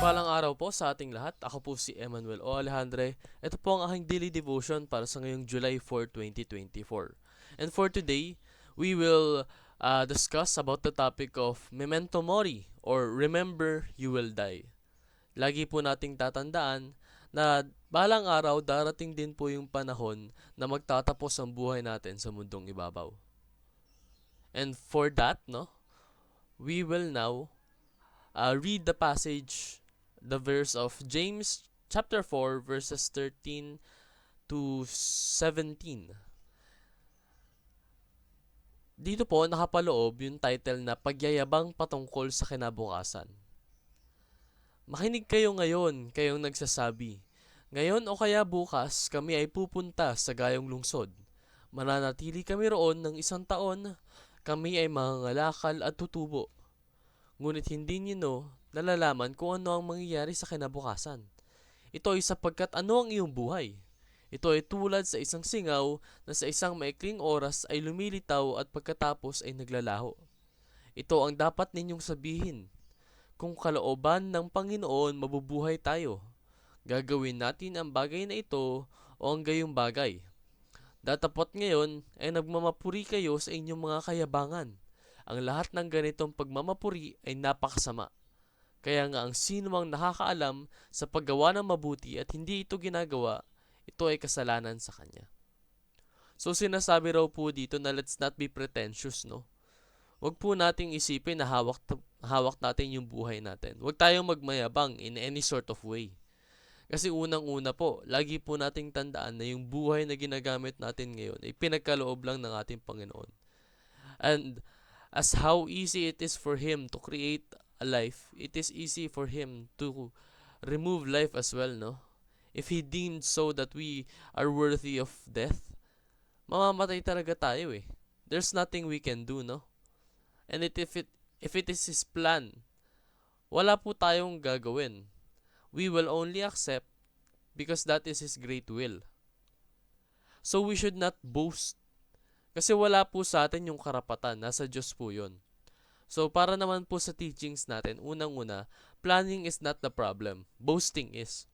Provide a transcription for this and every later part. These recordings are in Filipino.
Mapagpalang araw po sa ating lahat. Ako po si Emmanuel O. Alejandre. Ito po ang aking daily devotion para sa ngayong July 4, 2024. And for today, we will discuss about the topic of Memento Mori or Remember You Will Die. Lagi po nating tatandaan na balang araw darating din po yung panahon na magtatapos ang buhay natin sa mundong ibabaw. And for that, no, we will now read the passage, the verse of James chapter 4 verses 13 to 17. Dito po nakapaloob yung title na Pagyayabang patungkol sa kinabukasan. Makinig kayo ngayon, kayong nagsasabi, ngayon o kaya bukas kami ay pupunta sa gayong lungsod. Mananatili kami roon ng 1 taon, kami ay mangangalakal at tutubo. Ngunit hindi niyo nalalaman kung ano ang mangyayari sa kinabukasan. Ito ay sapagkat ano ang iyong buhay. Ito ay tulad sa isang singaw na sa isang maikling oras ay lumilitaw at pagkatapos ay naglalaho. Ito ang dapat ninyong sabihin. Kung kalooban ng Panginoon mabubuhay tayo, gagawin natin ang bagay na ito o ang gayong bagay. Datapot ngayon ay nagmamapuri kayo sa inyong mga kayabangan. Ang lahat ng ganitong pagmamapuri ay napakasama. Kaya nga ang sino mang nakakaalam sa paggawa ng mabuti at hindi ito ginagawa, ito ay kasalanan sa kanya. So sinasabi raw po dito na let's not be pretentious, no? Huwag po nating isipin na hawak natin yung buhay natin. Huwag tayong magmayabang in any sort of way. Kasi unang-una po, lagi po nating tandaan na yung buhay na ginagamit natin ngayon ay pinagkaloob lang ng ating Panginoon. And as how easy it is for Him to create a life, it is easy for Him to remove life as well, no? If He deemed so that we are worthy of death, mamamatay talaga tayo eh. There's nothing we can do, no? And if it is His plan, wala po tayong gagawin. We will only accept because that is His great will. So we should not boast. Kasi wala po sa atin yung karapatan. Nasa Diyos po yun. So para naman po sa teachings natin, unang-una, planning is not the problem. Boasting is.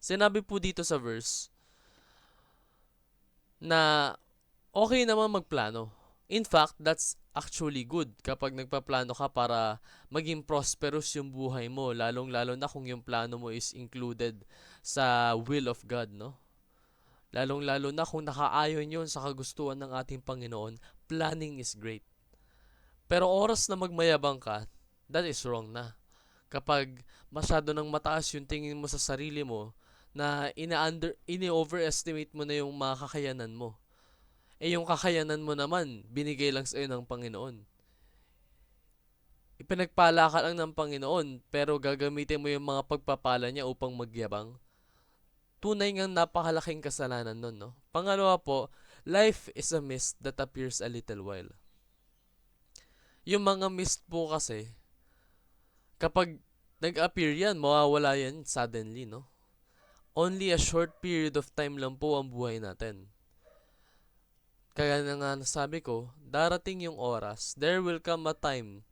Sinabi po dito sa verse na okay naman magplano. In fact, that's actually good kapag nagpaplano ka para maging prosperous yung buhay mo, lalong-lalo na kung yung plano mo is included sa will of God, no? Lalong-lalo na kung nakaayon yun sa kagustuhan ng ating Panginoon, planning is great. Pero oras na magmayabang ka, that is wrong na. Kapag masyado nang mataas yung tingin mo sa sarili mo, na ini-overestimate mo na yung mga kakayanan mo. Eh yung kakayanan mo naman, binigay lang sa iyo ng Panginoon. Ipinagpala ka lang ng Panginoon, pero gagamitin mo yung mga pagpapala niya upang magyabang. Tunay ngang napakalaking kasalanan nun, no? Pangalawa po, life is a mist that appears a little while. Yung mga mist po kasi, kapag nag-appear yan, mawawala yan suddenly, no? Only a short period of time lang po ang buhay natin. Kaya na nga nasabi ko, darating yung oras, there will come a time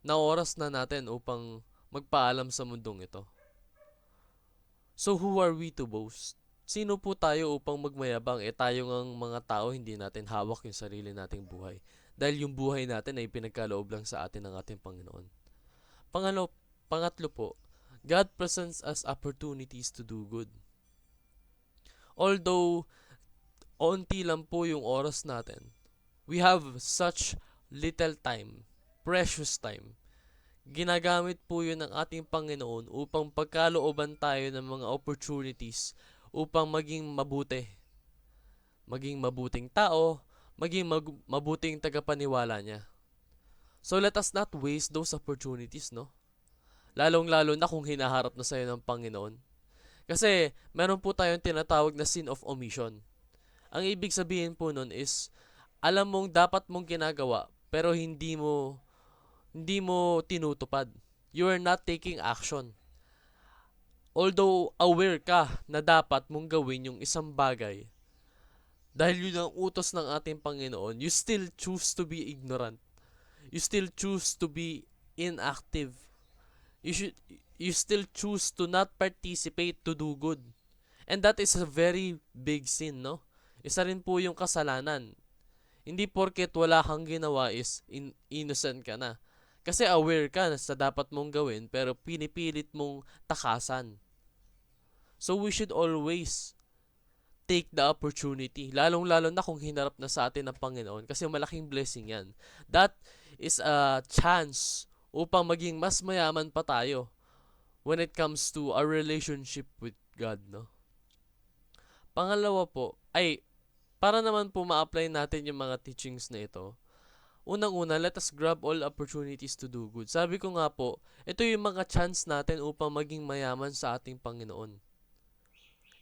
na oras na natin upang magpaalam sa mundong ito. So who are we to boast? Sino po tayo upang magmayabang? Tayo ngang mga tao, hindi natin hawak yung sarili nating buhay. Dahil yung buhay natin ay pinagkaloob lang sa atin ng ating Panginoon. Pangatlo po, God presents us opportunities to do good. Although onti lang po yung oras natin, we have such little time, precious time. Ginagamit po yun ng ating Panginoon upang pagkalooban tayo ng mga opportunities upang maging mabuti. Maging mabuting tao, maging mabuting tagapaniwala niya. So let us not waste those opportunities, no? Lalong-lalo na kung hinaharap na sa'yo ng Panginoon. Kasi meron po tayong tinatawag na sin of omission. Ang ibig sabihin po nun is, alam mong dapat mong ginagawa, pero hindi mo tinutupad. You are not taking action. Although aware ka na dapat mong gawin yung isang bagay, dahil yun ang utos ng ating Panginoon, you still choose to be ignorant. You still choose to be inactive. You still choose to not participate to do good. And that is a very big sin, no? Isa rin po yung kasalanan. Hindi porket wala kang ginawa is innocent ka na. Kasi aware ka na sa dapat mong gawin pero pinipilit mong takasan. So we should always take the opportunity. Lalong-lalo na kung hinarap na sa atin ng Panginoon kasi malaking blessing yan. That is a chance upang maging mas mayaman pa tayo when it comes to our relationship with God, no? Pangalawa po, ay, para naman po ma-apply natin yung mga teachings na ito, unang-una, let us grab all opportunities to do good. Sabi ko nga po, ito yung mga chance natin upang maging mayaman sa ating Panginoon.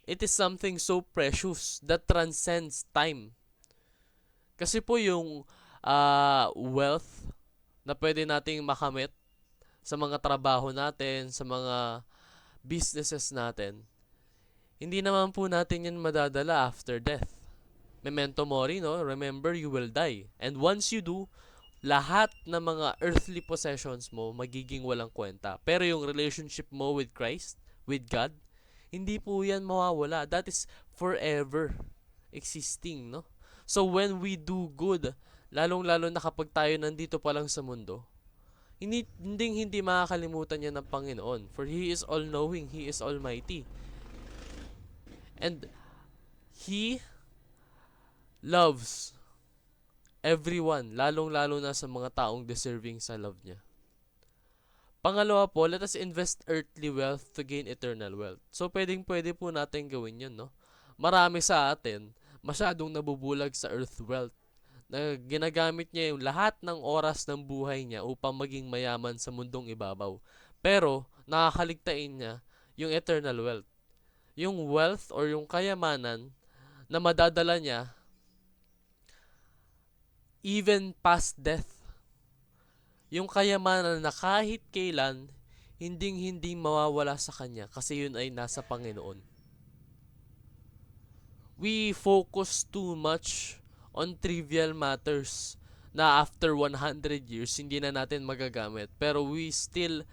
It is something so precious that transcends time. Kasi po yung wealth na pwede nating makamit sa mga trabaho natin, sa mga businesses natin, hindi naman po natin yan madadala after death. Memento mori, no? Remember, you will die. And once you do, lahat ng mga earthly possessions mo magiging walang kwenta. Pero yung relationship mo with Christ, with God, hindi po yan mawawala. That is forever existing, no? So when we do good, lalong-lalo na kapag tayo nandito pa lang sa mundo, hindi makakalimutan yan ng Panginoon. For He is all-knowing, He is almighty. And He loves everyone, lalong-lalo na sa mga taong deserving sa love niya. Pangalawa po, let us invest earthly wealth to gain eternal wealth. So, pwede po natin gawin yun, no? Marami sa atin, masyadong nabubulag sa earth wealth. Na ginagamit niya yung lahat ng oras ng buhay niya upang maging mayaman sa mundong ibabaw. Pero, nakakaligtain niya yung eternal wealth. Yung wealth or yung kayamanan na madadala niya even past death. Yung kayamanan na kahit kailan, hindi mawawala sa kanya kasi yun ay nasa Panginoon. We focus too much on trivial matters na after 100 years hindi na natin magagamit. Pero we still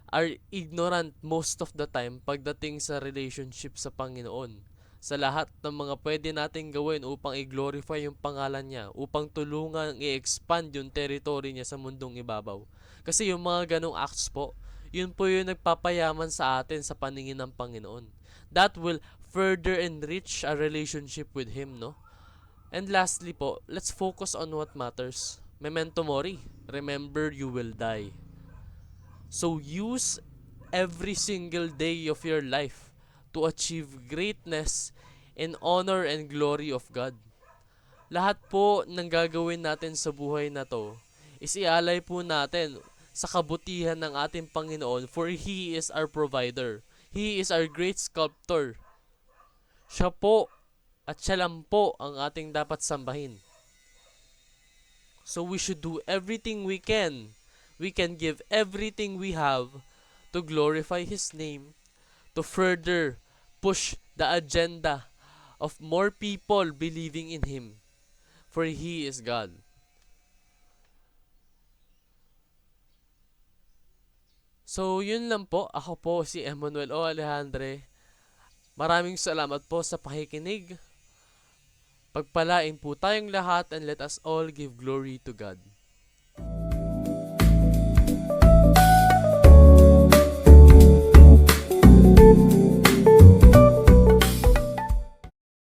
are ignorant most of the time pagdating sa relationship sa Panginoon. Sa lahat ng mga pwede nating gawin upang i-glorify yung pangalan niya, upang tulungan i-expand yung territory niya sa mundong ibabaw. Kasi yung mga ganong acts po, yun po yung nagpapayaman sa atin sa paningin ng Panginoon. That will further enrich our relationship with Him, no? And lastly po, let's focus on what matters. Memento mori, remember you will die. So use every single day of your life to achieve greatness in honor and glory of God. Lahat po ng gagawin natin sa buhay na to is ialay po natin sa kabutihan ng ating Panginoon, for He is our provider. He is our great sculptor. Siya po at siya lang po ang ating dapat sambahin. So we should do everything we can. We can give everything we have to glorify His name, to further push the agenda of more people believing in Him. For He is God. So, yun lang po. Ako po si Emmanuel O. Alejandre. Maraming salamat po sa pakikinig. Pagpalain po tayong lahat and let us all give glory to God.